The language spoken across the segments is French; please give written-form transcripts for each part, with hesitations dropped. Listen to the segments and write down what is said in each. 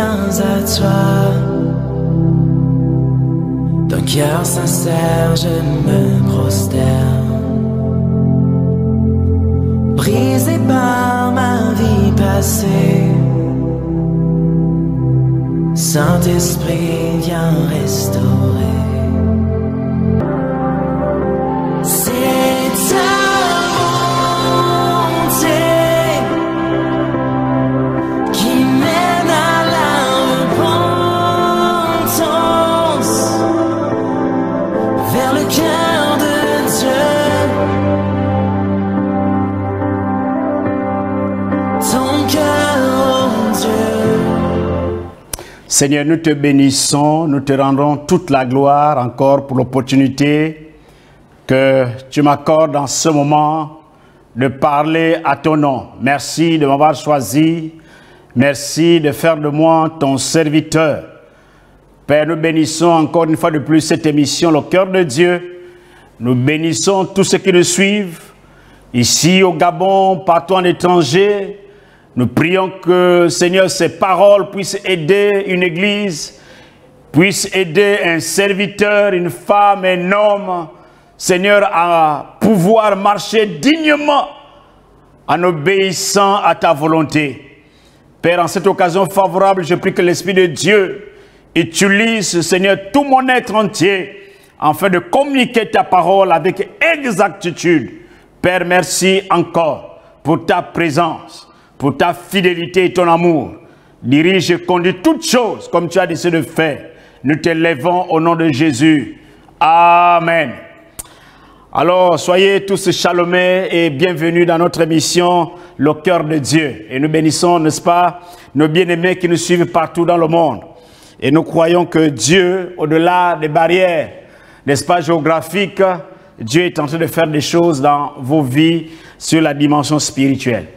viens à toi. D'un cœur sincère, je me prosterne. Brisé par ma vie passée, Saint-Esprit, viens restaurer. C'est ta bonté qui mène à la repentance, vers le cœur de Dieu. Ton cœur, oh Dieu. Seigneur, nous te bénissons, nous te rendons toute la gloire encore pour l'opportunité que tu m'accordes en ce moment de parler à ton nom. Merci de m'avoir choisi. Merci de faire de moi ton serviteur. Père, nous bénissons encore une fois de plus cette émission, le cœur de Dieu. Nous bénissons tous ceux qui nous suivent, ici au Gabon, partout en étranger. Nous prions que, Seigneur, ces paroles puissent aider une église, puissent aider un serviteur, une femme, un homme, Seigneur, à pouvoir marcher dignement en obéissant à ta volonté. Père, en cette occasion favorable, je prie que l'Esprit de Dieu utilise, Seigneur, tout mon être entier afin de communiquer ta parole avec exactitude. Père, merci encore pour ta présence, pour ta fidélité et ton amour. Dirige et conduis toutes choses comme tu as décidé de faire. Nous t'élèvons au nom de Jésus. Amen. Alors, soyez tous chalomés et bienvenue dans notre émission Le cœur de Dieu. Et nous bénissons, n'est-ce pas, nos bien-aimés qui nous suivent partout dans le monde. Et nous croyons que Dieu, au-delà des barrières, n'est-ce pas, géographiques, Dieu est en train de faire des choses dans vos vies sur la dimension spirituelle.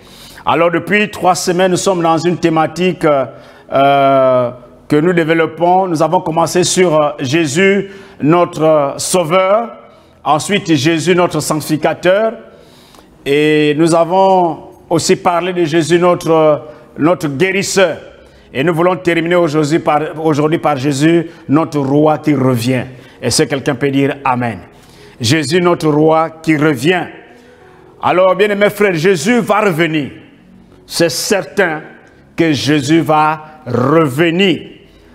Alors, depuis 3 semaines, nous sommes dans une thématique que nous développons. Nous avons commencé sur Jésus, notre Sauveur. Ensuite, Jésus, notre sanctificateur. Et nous avons aussi parlé de Jésus, notre guérisseur. Et nous voulons terminer aujourd'hui par Jésus, notre roi qui revient. Est-ce que quelqu'un peut dire Amen? Jésus, notre roi qui revient. Alors, bien aimés frères, Jésus va revenir. C'est certain que Jésus va revenir.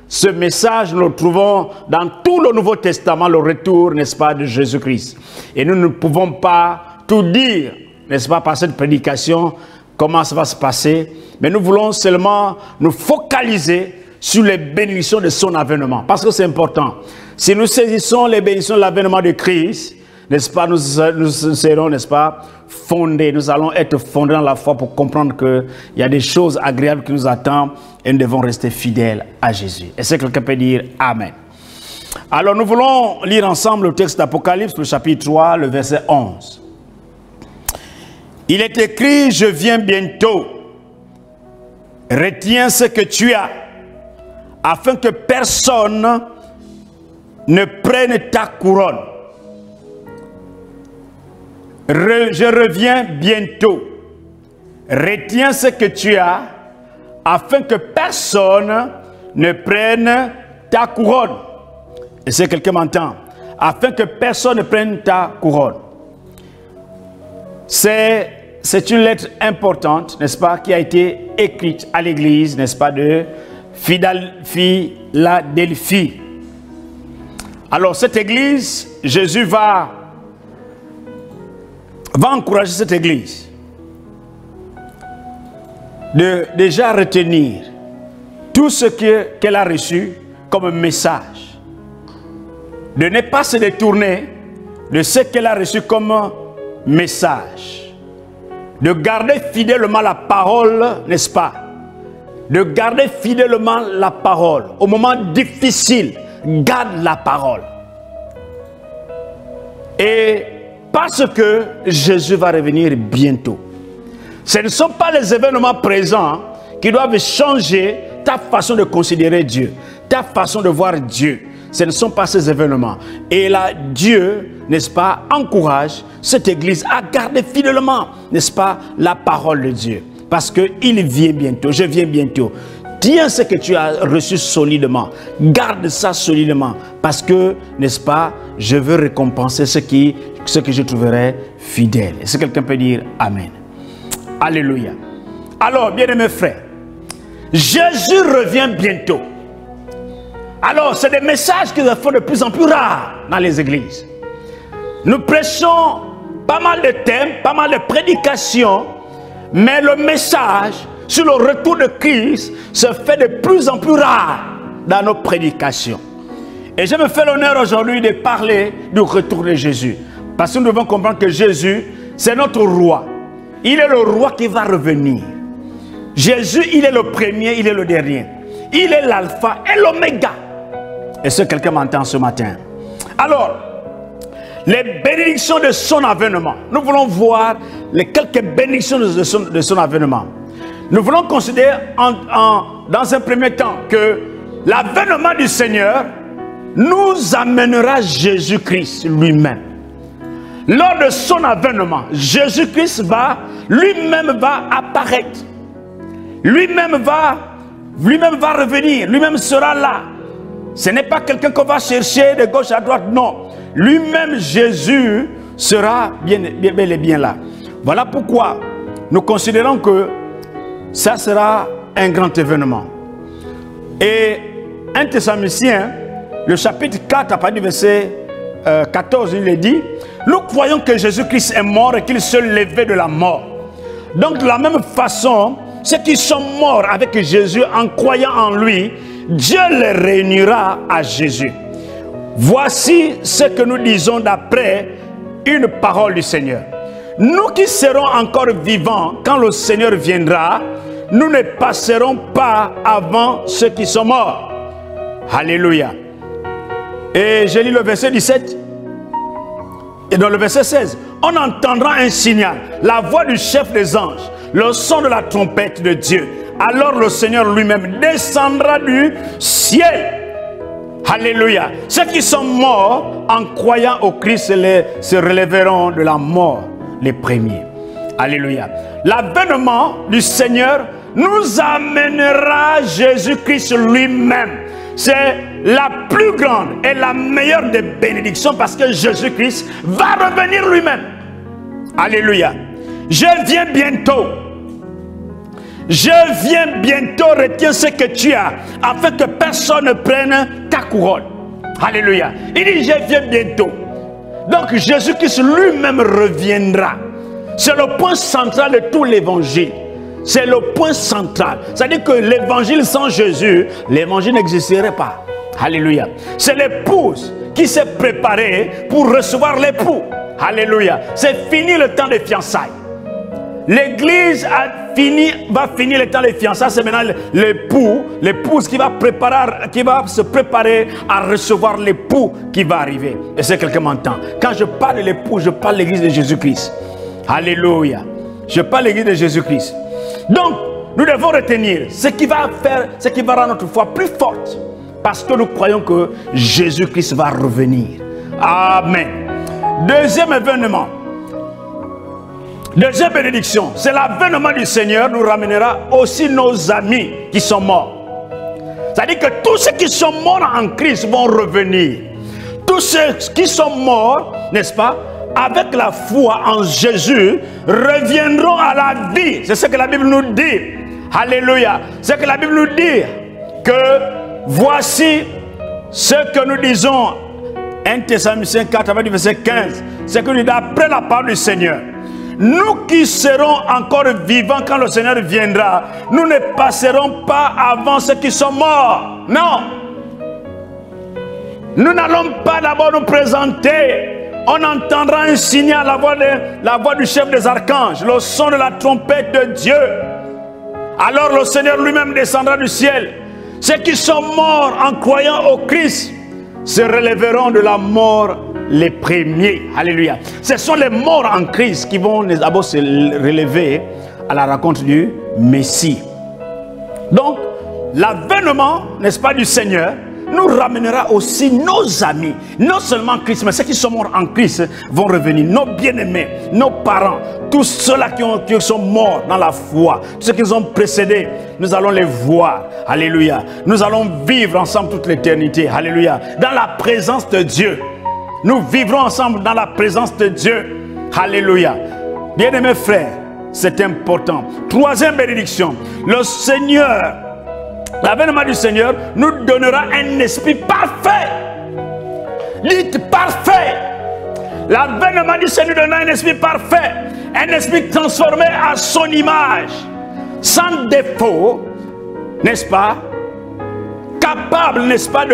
Ce message, nous le trouvons dans tout le Nouveau Testament, le retour, n'est-ce pas, de Jésus-Christ. Et nous ne pouvons pas tout dire, n'est-ce pas, par cette prédication, comment ça va se passer. Mais nous voulons seulement nous focaliser sur les bénédictions de son avènement. Parce que c'est important. Si nous saisissons les bénédictions de l'avènement de Christ, n'est-ce pas, nous serons, n'est-ce pas, fondés. Nous allons être fondés dans la foi pour comprendre qu'il y a des choses agréables qui nous attendent et nous devons rester fidèles à Jésus. Est-ce que quelqu'un peut dire Amen? Alors nous voulons lire ensemble le texte d'Apocalypse, le chapitre 3, le verset 11. Il est écrit, je viens bientôt. Retiens ce que tu as, afin que personne ne prenne ta couronne. Je reviens bientôt. Retiens ce que tu as, afin que personne ne prenne ta couronne. Est-ce que quelqu'un m'entend? Afin que personne ne prenne ta couronne. C'est une lettre importante, n'est-ce pas, qui a été écrite à l'église, n'est-ce pas, de Philadelphie. Alors cette église, Jésus va encourager cette église de déjà retenir tout ce qu'elle a reçu comme message, de ne pas se détourner de ce qu'elle a reçu comme message, de garder fidèlement la parole, n'est-ce pas, de garder fidèlement la parole. Au moment difficile, garde la parole. Et parce que Jésus va revenir bientôt. Ce ne sont pas les événements présents qui doivent changer ta façon de considérer Dieu, ta façon de voir Dieu. Ce ne sont pas ces événements. Et là, Dieu, n'est-ce pas, encourage cette église à garder fidèlement, n'est-ce pas, la parole de Dieu. Parce qu'il vient bientôt, je viens bientôt. Tiens ce que tu as reçu solidement. Garde ça solidement. Parce que, n'est-ce pas, je veux récompenser ce que je trouverai fidèle. Est-ce que quelqu'un peut dire Amen? Alléluia. Alors, bien-aimés frères, Jésus revient bientôt. Alors, c'est des messages qui se font de plus en plus rares dans les églises. Nous prêchons pas mal de thèmes, pas mal de prédications, mais le message sur le retour de Christ se fait de plus en plus rare dans nos prédications. Et je me fais l'honneur aujourd'hui de parler du retour de Jésus. Parce que nous devons comprendre que Jésus, c'est notre roi. Il est le roi qui va revenir. Jésus, il est le premier, il est le dernier. Il est l'alpha et l'oméga. Est-ce que quelqu'un m'entend ce matin? Alors, les bénédictions de son avènement. Nous voulons voir les quelques bénédictions de son avènement. Nous voulons considérer dans un premier temps que l'avènement du Seigneur nous amènera Jésus-Christ lui-même. Lors de son avènement, Jésus-Christ lui-même va apparaître. Lui-même va revenir. Lui-même sera là. Ce n'est pas quelqu'un qu'on va chercher de gauche à droite, non. Lui-même, Jésus, sera bel et bien là. Voilà pourquoi nous considérons que ça sera un grand événement. Et 1 Thessaloniciens, le chapitre 4, à partir du verset 14, il est dit, nous croyons que Jésus-Christ est mort et qu'il se levait de la mort. Donc de la même façon, ceux qui sont morts avec Jésus en croyant en lui, Dieu les réunira à Jésus. Voici ce que nous disons d'après une parole du Seigneur. Nous qui serons encore vivants quand le Seigneur viendra, nous ne passerons pas avant ceux qui sont morts. Alléluia. Et je lis le verset 17. Et dans le verset 16, on entendra un signal, la voix du chef des anges, le son de la trompette de Dieu. Alors le Seigneur lui-même descendra du ciel. Alléluia. Ceux qui sont morts en croyant au Christ se relèveront de la mort, les premiers. Alléluia. L'avènement du Seigneur nous amènera Jésus-Christ lui-même. C'est la plus grande et la meilleure des bénédictions parce que Jésus-Christ va revenir lui-même. Alléluia. Je viens bientôt. Je viens bientôt, retiens ce que tu as, afin que personne ne prenne ta couronne. Alléluia. Il dit, je viens bientôt. Donc Jésus-Christ lui-même reviendra. C'est le point central de tout l'évangile. C'est le point central. C'est-à-dire que l'évangile sans Jésus, l'évangile n'existerait pas. Alléluia. C'est l'épouse qui s'est préparée pour recevoir l'époux. Alléluia. C'est fini le temps des fiançailles. L'église va finir le temps des fiançailles. C'est maintenant l'épouse qui va se préparer à recevoir l'époux qui va arriver. Et c'est quelqu'un m'entend. Quand je parle de l'époux, je parle de l'église de Jésus-Christ. Alléluia. Je parle de l'église de Jésus-Christ. Donc, nous devons retenir ce qui va rendre notre foi plus forte. Parce que nous croyons que Jésus-Christ va revenir. Amen. Deuxième événement. Deuxième bénédiction, c'est l'avènement du Seigneur nous ramènera aussi nos amis qui sont morts. C'est-à-dire que tous ceux qui sont morts en Christ vont revenir. Tous ceux qui sont morts, n'est-ce pas, avec la foi en Jésus, reviendront à la vie. C'est ce que la Bible nous dit. Alléluia. C'est ce que la Bible nous dit. Que voici ce que nous disons. 1 Thessaloniciens 4, verset 15. C'est que nous disons après la parole du Seigneur. Nous qui serons encore vivants quand le Seigneur viendra, nous ne passerons pas avant ceux qui sont morts. Non. Nous n'allons pas d'abord nous présenter. On entendra un signal, la voix du chef des archanges, le son de la trompette de Dieu. Alors le Seigneur lui-même descendra du ciel. Ceux qui sont morts en croyant au Christ se relèveront de la mort les premiers. Alléluia. Ce sont les morts en Christ qui vont d'abord se relever à la rencontre du Messie. Donc, l'avènement, n'est-ce pas, du Seigneur nous ramènera aussi nos amis. Non seulement en Christ, mais ceux qui sont morts en Christ vont revenir. Nos bien-aimés, nos parents, tous ceux-là qui sont morts dans la foi, ceux qui nous ont précédés, nous allons les voir. Alléluia. Nous allons vivre ensemble toute l'éternité. Alléluia. Dans la présence de Dieu. Nous vivrons ensemble dans la présence de Dieu. Alléluia. Bien-aimés frères, c'est important. Troisième bénédiction. Le Seigneur, l'avènement du Seigneur nous donnera un esprit parfait. Dites parfait. L'avènement du Seigneur nous donnera un esprit parfait. Un esprit transformé à son image. Sans défaut, n'est-ce pas? Capable, n'est-ce pas,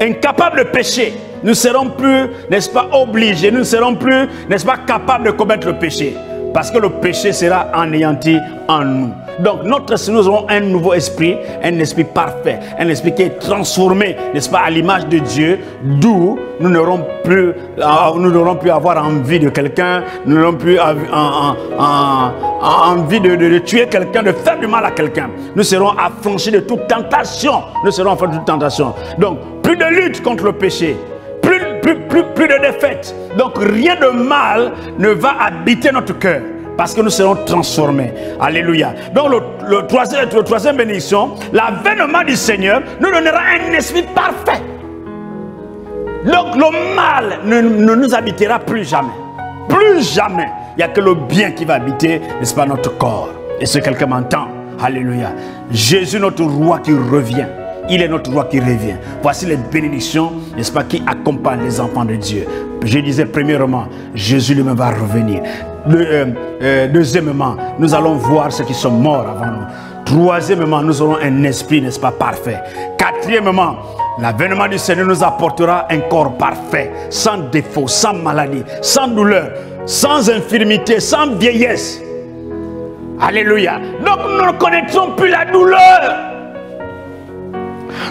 incapable de pécher. Nous ne serons plus, n'est-ce pas, obligés. Nous ne serons plus, n'est-ce pas, capables de commettre le péché. Parce que le péché sera anéanti en nous. Donc nous aurons un nouveau esprit, un esprit parfait, un esprit qui est transformé, n'est-ce pas, à l'image de Dieu, d'où nous n'aurons plus avoir envie de quelqu'un, nous n'aurons plus envie de tuer quelqu'un, de faire du mal à quelqu'un. Nous serons affranchis de toute tentation. Nous serons affranchis de toute tentation. Donc, plus de lutte contre le péché. Plus de défaite. Donc rien de mal ne va habiter notre cœur. Parce que nous serons transformés. Alléluia. Donc le troisième bénédiction, l'avènement du Seigneur nous donnera un esprit parfait. Donc le mal ne nous habitera plus jamais. Plus jamais. Il n'y a que le bien qui va habiter, n'est-ce pas, notre corps. Et si quelqu'un m'entend, alléluia. Jésus, notre roi qui revient. Il est notre roi qui revient. Voici les bénédictions, n'est-ce pas, qui accompagnent les enfants de Dieu. Je disais premièrement, Jésus lui-même va revenir. Deuxièmement, nous allons voir ceux qui sont morts avant nous. Troisièmement, nous aurons un esprit, n'est-ce pas, parfait. Quatrièmement, l'avènement du Seigneur nous apportera un corps parfait, sans défaut, sans maladie, sans douleur, sans infirmité, sans vieillesse. Alléluia. Donc nous ne connaîtrons plus la douleur.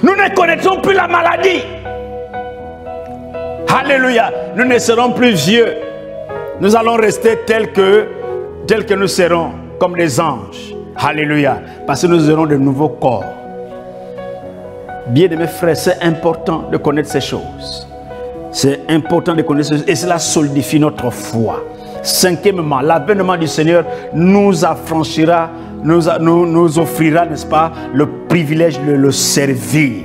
Nous ne connaîtrons plus la maladie. Alléluia. Nous ne serons plus vieux. Nous allons rester tels que nous serons, comme des anges. Alléluia. Parce que nous aurons de nouveaux corps. Bien aimés frères, c'est important de connaître ces choses. C'est important de connaître ces choses. Et cela solidifie notre foi. Cinquièmement, l'avènement du Seigneur nous affranchira, nous offrira, n'est-ce pas, le privilège de le servir.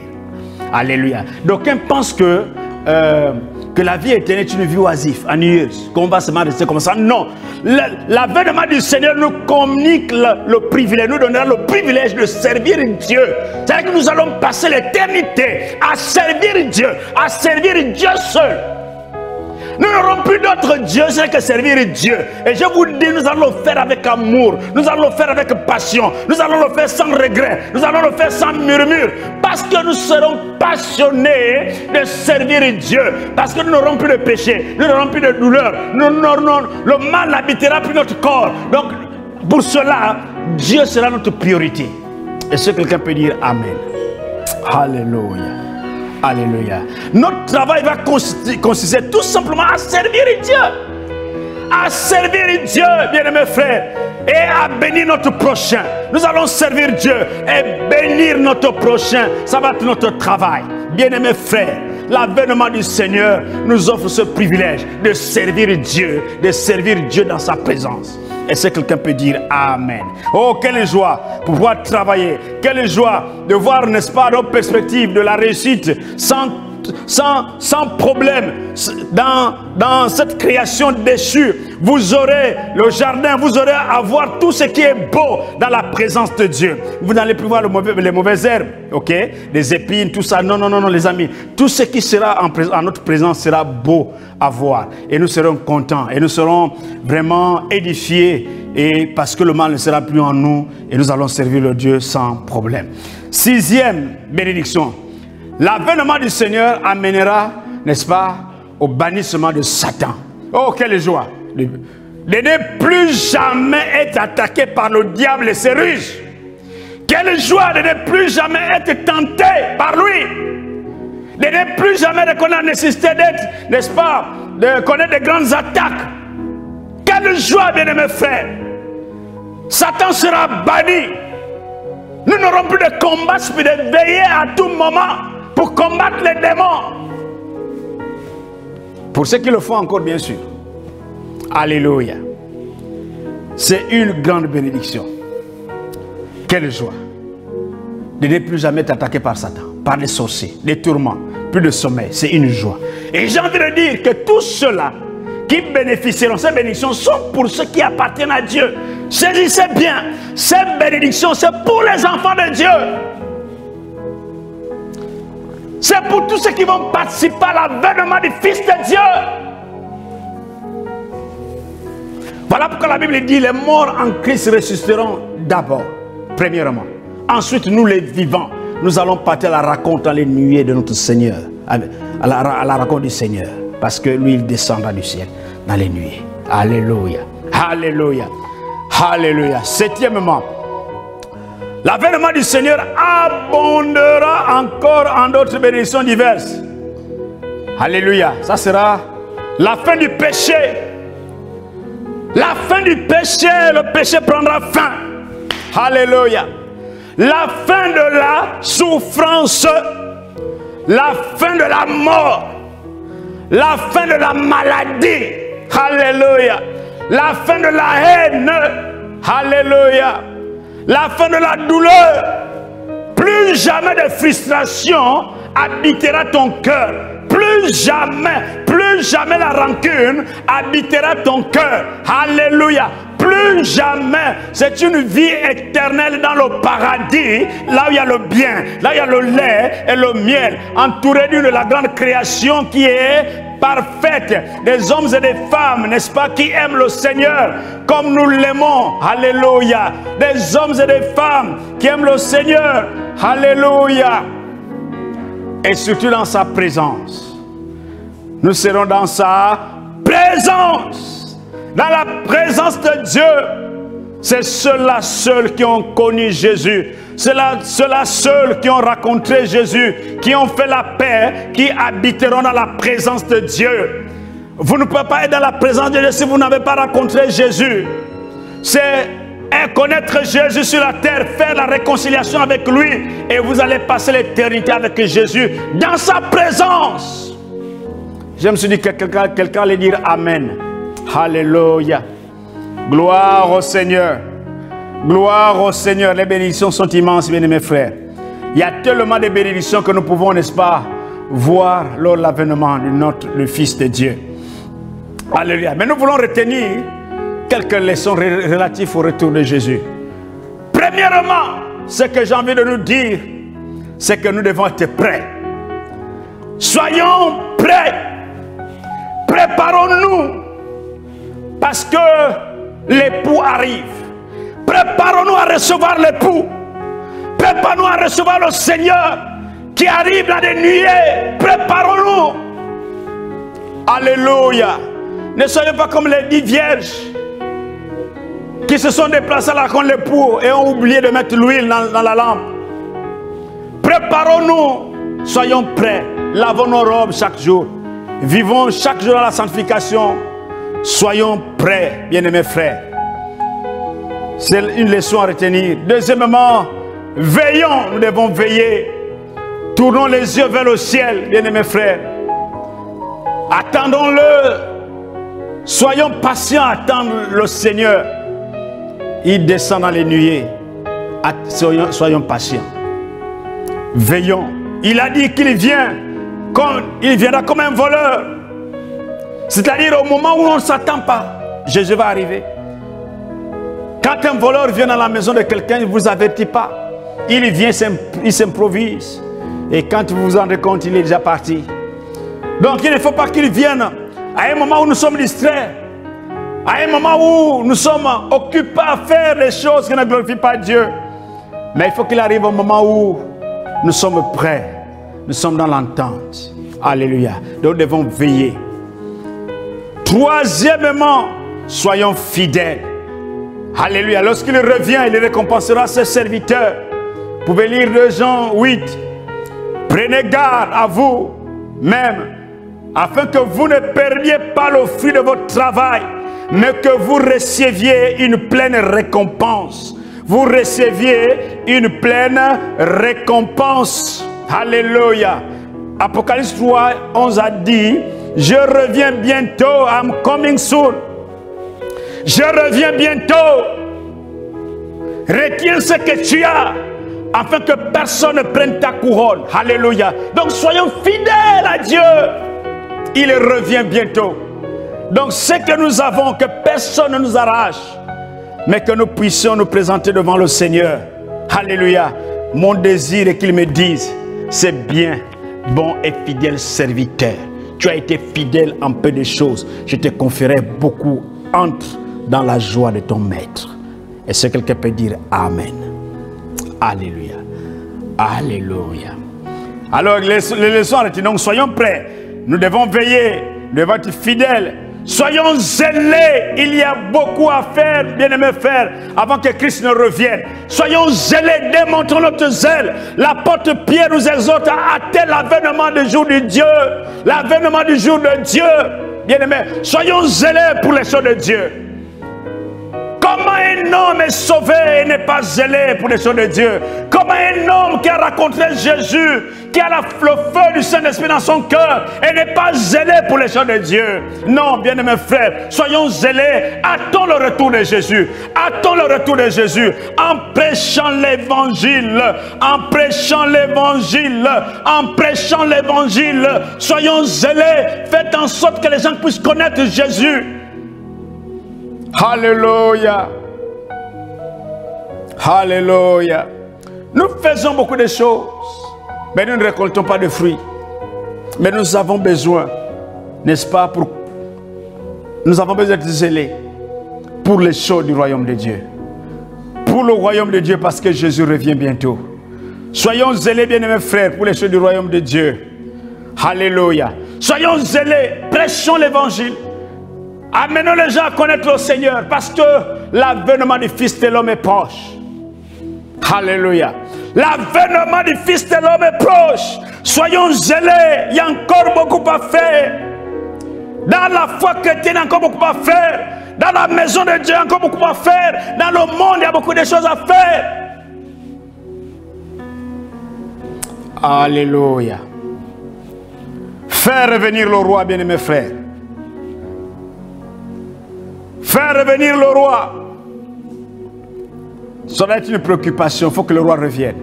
Alléluia. D'aucuns pensent que la vie éternelle est une vie oisive, ennuyeuse, qu'on va seulement rester comme ça. Non. L'avènement du Seigneur nous communique le privilège, nous donnera le privilège de servir Dieu. C'est-à-dire que nous allons passer l'éternité à servir Dieu seul. Nous n'aurons plus d'autre Dieu, c'est que servir Dieu. Et je vous dis, nous allons le faire avec amour. Nous allons le faire avec passion. Nous allons le faire sans regret. Nous allons le faire sans murmure. Parce que nous serons passionnés de servir Dieu. Parce que nous n'aurons plus de péché. Nous n'aurons plus de douleur. Le mal n'habitera plus notre corps. Donc, pour cela, Dieu sera notre priorité. Est-ce que quelqu'un peut dire Amen? Alléluia. Alléluia. Notre travail va consister tout simplement à servir Dieu. À servir Dieu, bien-aimés frères. Et à bénir notre prochain. Nous allons servir Dieu et bénir notre prochain. Ça va être notre travail. Bien-aimés frères, l'avènement du Seigneur nous offre ce privilège de servir Dieu dans sa présence. Est-ce que quelqu'un peut dire Amen? Oh, quelle joie pour pouvoir travailler. Quelle joie de voir, n'est-ce pas, nos perspectives de la réussite sans problème dans cette création déchue. Vous aurez le jardin, vous aurez à voir tout ce qui est beau dans la présence de Dieu. Vous n'allez plus voir les mauvaises herbes, ok, les épines, tout ça. Non, non, non, non, les amis. Tout ce qui sera en notre présence sera beau à voir. Et nous serons contents et nous serons vraiment édifiés. Et parce que le mal ne sera plus en nous et nous allons servir le Dieu sans problème. Sixième bénédiction. L'avènement du Seigneur amènera, n'est-ce pas, au bannissement de Satan. Oh, quelle joie de ne plus jamais être attaqué par le diable et ses ruses. Quelle joie de ne plus jamais être tenté par lui. De ne plus jamais connaître la nécessité d'être, n'est-ce pas, de connaître de grandes attaques. Quelle joie, bien-aimés frères. Satan sera banni. Nous n'aurons plus de combat, mais de veiller à tout moment pour combattre les démons. Pour ceux qui le font encore, bien sûr. Alléluia. C'est une grande bénédiction. Quelle joie de ne plus jamais être attaqué par Satan, par des sorciers, des tourments, plus de sommeil. C'est une joie. Et j'ai envie de dire que tous ceux-là qui bénéficieront de ces bénédictions sont pour ceux qui appartiennent à Dieu. Saisissez bien, ces bénédictions, c'est pour les enfants de Dieu. C'est pour tous ceux qui vont participer à l'avènement du Fils de Dieu. Voilà pourquoi la Bible dit les morts en Christ ressusciteront d'abord, premièrement. Ensuite, nous les vivants, nous allons partir à la rencontre dans les nuées de notre Seigneur, à la rencontre du Seigneur, parce que lui, il descendra du ciel dans les nuées. Alléluia, alléluia, alléluia. Septièmement, l'avènement du Seigneur abondera encore en d'autres bénédictions diverses. Alléluia, ça sera la fin du péché. La fin du péché, le péché prendra fin. Alléluia. La fin de la souffrance, la fin de la mort, la fin de la maladie. Alléluia. La fin de la haine. Alléluia. La fin de la douleur. Plus jamais de frustration habitera ton cœur. Plus jamais la rancune habitera ton cœur. Alléluia. Plus jamais. C'est une vie éternelle dans le paradis, là où il y a le bien, là où il y a le lait et le miel, entouré de la grande création qui est parfaite, des hommes et des femmes, n'est-ce pas, qui aiment le Seigneur comme nous l'aimons. Alléluia. Des hommes et des femmes qui aiment le Seigneur. Alléluia. Et surtout dans sa présence. Nous serons dans sa présence. Dans la présence de Dieu. C'est ceux-là seuls qui ont connu Jésus. C'est ceux-là seuls qui ont rencontré Jésus, qui ont fait la paix, qui habiteront dans la présence de Dieu. Vous ne pouvez pas être dans la présence de Dieu si vous n'avez pas rencontré Jésus. C'est connaître Jésus sur la terre, faire la réconciliation avec lui, et vous allez passer l'éternité avec Jésus dans sa présence. Je me suis dit que quelqu'un allait dire Amen. Alléluia. Gloire au Seigneur. Gloire au Seigneur. Les bénédictions sont immenses, bien aimés frères. Il y a tellement de bénédictions que nous pouvons, n'est-ce pas, voir lors de l'avènement de le Fils de Dieu. Alléluia. Mais nous voulons retenir quelques leçons relatives au retour de Jésus. Premièrement, ce que j'ai envie de nous dire, c'est que nous devons être prêts. Soyons prêts. Préparons-nous. Parce que l'époux arrive. Préparons-nous à recevoir l'époux. Préparons-nous à recevoir le Seigneur qui arrive dans les nuées. Préparons-nous. Alléluia. Ne soyez pas comme les 10 vierges qui se sont déplacées à la rencontre de l'époux et ont oublié de mettre l'huile dans la lampe. Préparons-nous. Soyons prêts. Lavons nos robes chaque jour. Vivons chaque jour dans la sanctification. Soyons prêts, bien-aimés frères. C'est une leçon à retenir. Deuxièmement, veillons, nous devons veiller. Tournons les yeux vers le ciel, bien-aimés frères. Attendons-le. Soyons patients à attendre le Seigneur. Il descend dans les nuées. Soyons patients. Veillons. Il a dit qu'il vient. Il viendra comme un voleur. C'est-à-dire au moment où on ne s'attend pas, Jésus va arriver. Quand un voleur vient dans la maison de quelqu'un, il ne vous avertit pas. Il vient, il s'improvise. Et quand vous vous rendez compte, il est déjà parti. Donc il ne faut pas qu'il vienne à un moment où nous sommes distraits. À un moment où nous sommes occupés à faire des choses qui ne glorifient pas Dieu. Mais il faut qu'il arrive au moment où nous sommes prêts. Nous sommes dans l'entente. Alléluia. Donc nous devons veiller. Troisièmement, soyons fidèles. Alléluia. Lorsqu'il revient, il récompensera ses serviteurs. Vous pouvez lire 2 Jean 8. Prenez garde à vous-même, afin que vous ne perdiez pas le fruit de votre travail, mais que vous receviez une pleine récompense. Vous receviez une pleine récompense. Alléluia. Apocalypse 3, 11 a dit, je reviens bientôt, I'm coming soon. Je reviens bientôt. Retiens ce que tu as, afin que personne ne prenne ta couronne. Alléluia. Donc soyons fidèles à Dieu. Il revient bientôt. Donc ce que nous avons, que personne ne nous arrache, mais que nous puissions nous présenter devant le Seigneur. Alléluia. Mon désir est qu'il me dise, c'est bien, bon et fidèle serviteur. Tu as été fidèle en peu de choses. Je te confierai beaucoup. Entre dans la joie de ton maître. Et ce quelqu'un peut dire Amen. Alléluia. Alléluia. Alors les leçons arrêtées. Donc soyons prêts. Nous devons veiller. Nous devons être fidèles. Soyons zélés. Il y a beaucoup à faire, bien-aimés frères, avant que Christ ne revienne. Soyons zélés. Démontrons notre zèle. L'apôtre Pierre nous exhorte à hâter l'avènement du jour de Dieu. L'avènement du jour de Dieu. Bien-aimés, soyons zélés pour les choses de Dieu. Comment un homme est sauvé et n'est pas zélé pour les choses de Dieu? Comment un homme qui a rencontré Jésus, qui a le feu du Saint-Esprit dans son cœur et n'est pas zélé pour les choses de Dieu? Non, bien-aimés frères, soyons zélés. Attends le retour de Jésus. Attends le retour de Jésus en prêchant l'évangile. En prêchant l'évangile. En prêchant l'évangile. Soyons zélés. Faites en sorte que les gens puissent connaître Jésus. Alléluia. Alléluia. Nous faisons beaucoup de choses, mais nous ne récoltons pas de fruits. Mais nous avons besoin, n'est-ce pas, nous avons besoin d'être zélés pour les choses du royaume de Dieu. Pour le royaume de Dieu, parce que Jésus revient bientôt. Soyons zélés, bien-aimés frères, pour les choses du royaume de Dieu. Alléluia. Soyons zélés, prêchons l'évangile. Amenons les gens à connaître le Seigneur, parce que l'avènement du Fils de l'homme est proche. Alléluia. L'avènement du Fils de l'homme est proche. Soyons zélés. Il y a encore beaucoup à faire. Dans la foi chrétienne, il y a encore beaucoup à faire. Dans la maison de Dieu, il y a encore beaucoup à faire. Dans le monde, il y a beaucoup de choses à faire. Alléluia. Faire revenir le roi, bien-aimés frères. Faire revenir le roi. Ça doit être une préoccupation. Il faut que le roi revienne.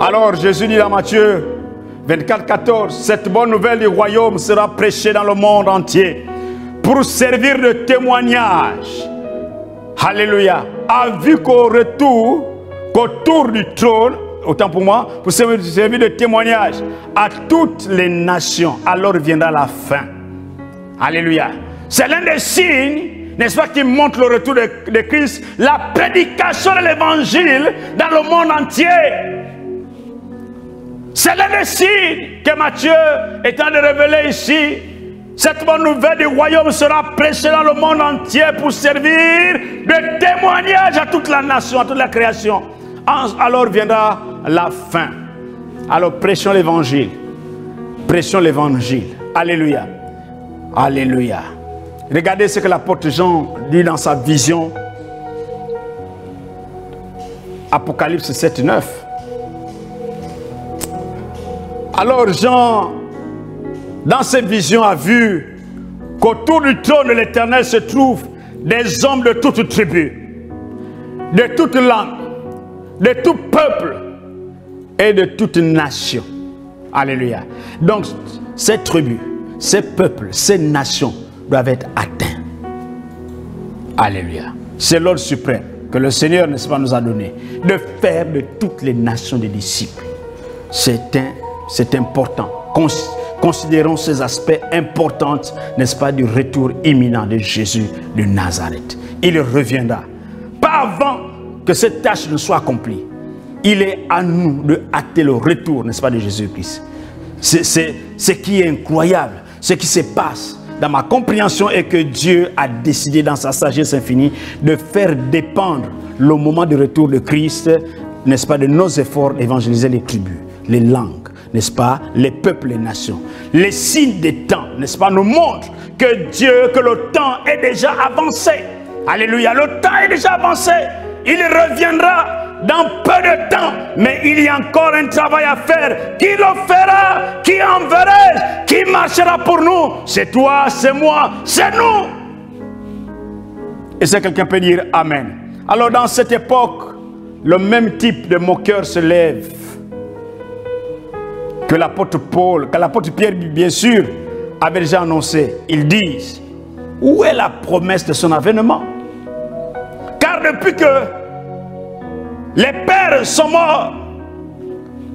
Alors Jésus dit dans Matthieu 24, 14, cette bonne nouvelle du royaume sera prêchée dans le monde entier pour servir de témoignage. Alléluia. A vu qu'autour du trône, autant pour moi, pour servir de témoignage à toutes les nations, alors viendra la fin. Alléluia. C'est l'un des signes, n'est-ce pas, qui montre le retour de Christ, la prédication de l'évangile dans le monde entier. C'est l'un des signes que Matthieu est en train de révéler ici. Cette bonne nouvelle du royaume sera prêchée dans le monde entier pour servir de témoignage à toute la nation, à toute la création. Alors viendra la fin. Alors prêchons l'évangile. Prêchons l'évangile. Alléluia. Alléluia. Regardez ce que l'apôtre Jean dit dans sa vision. Apocalypse 7, 9. Alors Jean, dans cette vision, a vu qu'autour du trône de l'Éternel se trouvent des hommes de toute tribu, de toute langue, de tout peuple et de toute nation. Alléluia. Donc, ces tribus, ces peuples, ces nations doivent être atteints. Alléluia. C'est l'ordre suprême que le Seigneur, n'est-ce pas, nous a donné, de faire de toutes les nations des disciples. C'est important. Considérons ces aspects importants, n'est-ce pas, du retour imminent de Jésus de Nazareth. Il reviendra. Pas avant que cette tâche ne soit accomplie. Il est à nous de hâter le retour, n'est-ce pas, de Jésus-Christ. Ce qui est incroyable, ce qui se passe dans ma compréhension est que Dieu a décidé dans sa sagesse infinie de faire dépendre le moment du retour de Christ, n'est-ce pas, de nos efforts d'évangéliser les tribus, les langues, n'est-ce pas, les peuples, les nations. Les signes des temps, n'est-ce pas, nous montrent que le temps est déjà avancé. Alléluia, le temps est déjà avancé. Il reviendra dans peu de temps, mais il y a encore un travail à faire. Qui le fera? Qui enverrai? Qui marchera pour nous? C'est toi, c'est moi, c'est nous. Et si quelqu'un peut dire Amen. Alors dans cette époque, le même type de moqueur se lève que l'apôtre Paul, que l'apôtre Pierre, bien sûr, avait déjà annoncé. Ils disent, où est la promesse de son avènement? Car depuis que les pères sont morts,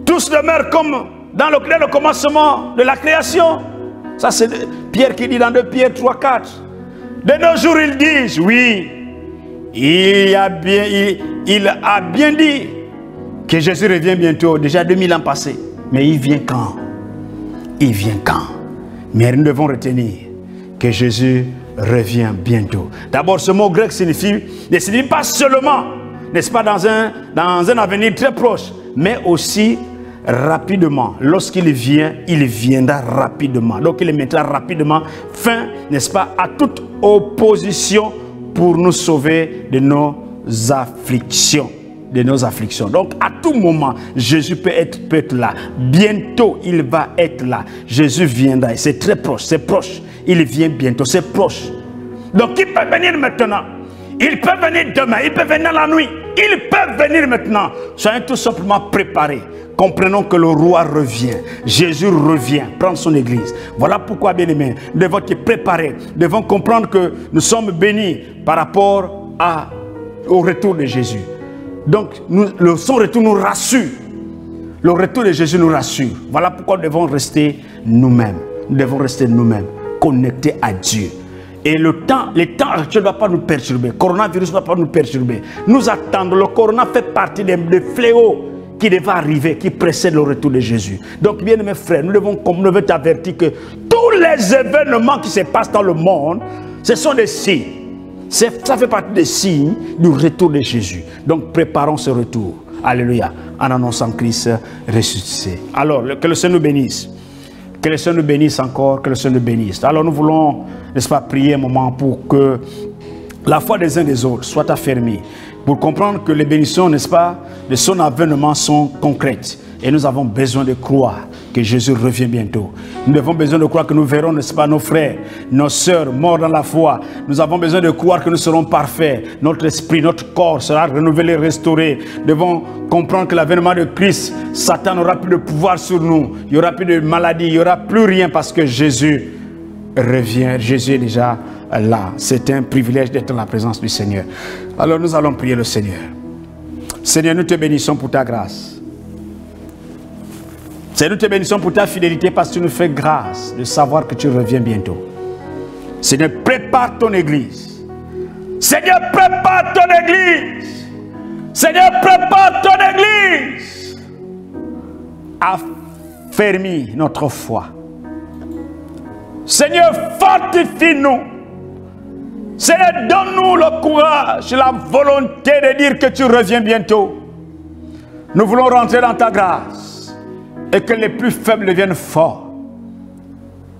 tous demeurent comme dans le commencement de la création. Ça c'est Pierre qui dit dans 2 Pierre 3, 4. De nos jours ils disent, oui, il a bien dit que Jésus revient bientôt, déjà 2000 ans passés. Mais il vient quand? Il vient quand? Mais nous devons retenir que Jésus revient bientôt. D'abord, ce mot grec ne signifie pas seulement, n'est-ce pas, dans un avenir très proche, mais aussi rapidement. Lorsqu'il vient, il viendra rapidement. Donc il mettra rapidement fin, n'est-ce pas, à toute opposition pour nous sauver de nos afflictions. Donc à tout moment, Jésus peut être là. Bientôt, il va être là. Jésus viendra. C'est très proche, c'est proche. Il vient bientôt, c'est proche. Donc il peut venir maintenant. Il peut venir demain, il peut venir la nuit. Il peut venir maintenant. Soyez tout simplement préparés. Comprenons que le roi revient. Jésus revient prendre son église. Voilà pourquoi, bien aimés, nous devons être préparés. Nous devons comprendre que nous sommes bénis par rapport au retour de Jésus. Donc, son retour nous rassure. Le retour de Jésus nous rassure. Voilà pourquoi nous devons rester nous-mêmes. Nous devons rester nous-mêmes, connectés à Dieu. Et les temps actuels ne doivent pas nous perturber. Le coronavirus ne doit pas nous perturber. Nous attendons. Le corona fait partie des fléaux qui devait arriver, qui précèdent le retour de Jésus. Donc, bien mes frères, nous devons avertir que tous les événements qui se passent dans le monde, ce sont des signes. Ça fait partie des signes du retour de Jésus. Donc préparons ce retour. Alléluia. En annonçant Christ ressuscité. Alors, que le Seigneur nous bénisse. Que le Seigneur nous bénisse encore. Que le Seigneur nous bénisse. Alors nous voulons, n'est-ce pas, prier un moment pour que la foi des uns des autres soit affermie. Pour comprendre que les bénédictions, n'est-ce pas, de son avènement sont concrètes. Et nous avons besoin de croire que Jésus revient bientôt. Nous avons besoin de croire que nous verrons, n'est-ce pas, nos frères, nos sœurs morts dans la foi. Nous avons besoin de croire que nous serons parfaits. Notre esprit, notre corps sera renouvelé, restauré. Nous devons comprendre que l'avènement de Christ, Satan n'aura plus de pouvoir sur nous. Il n'y aura plus de maladie, il n'y aura plus rien parce que Jésus revient. Jésus est déjà là. C'est un privilège d'être dans la présence du Seigneur. Alors nous allons prier le Seigneur. Seigneur, nous te bénissons pour ta grâce. Seigneur, nous te bénissons pour ta fidélité parce que tu nous fais grâce de savoir que tu reviens bientôt. Seigneur, prépare ton église. Seigneur, prépare ton église. Seigneur, prépare ton église. Affermis notre foi. Seigneur, fortifie-nous. Seigneur, donne-nous le courage, la volonté de dire que tu reviens bientôt. Nous voulons rentrer dans ta grâce. Et que les plus faibles deviennent forts.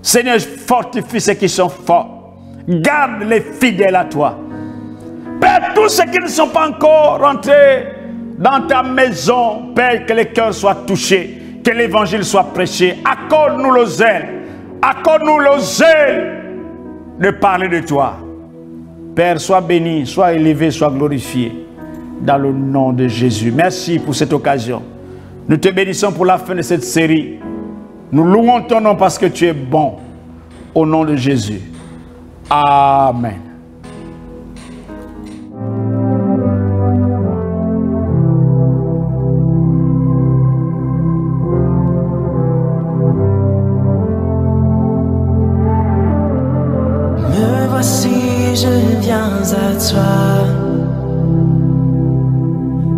Seigneur, fortifie ceux qui sont forts. Garde les fidèles à toi. Père, tous ceux qui ne sont pas encore rentrés dans ta maison, Père, que les cœurs soient touchés, que l'évangile soit prêché. Accorde-nous le zèle. Accorde-nous le zèle de parler de toi. Père, sois béni, sois élevé, sois glorifié. Dans le nom de Jésus. Merci pour cette occasion. Nous te bénissons pour la fin de cette série. Nous louons ton nom parce que tu es bon. Au nom de Jésus. Amen. Me voici, je viens à toi.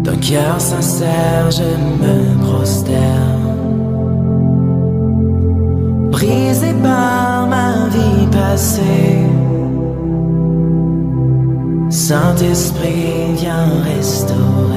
D'un cœur sincère, je me prosterne. Brisé par ma vie passée, Saint-Esprit, viens restaurer.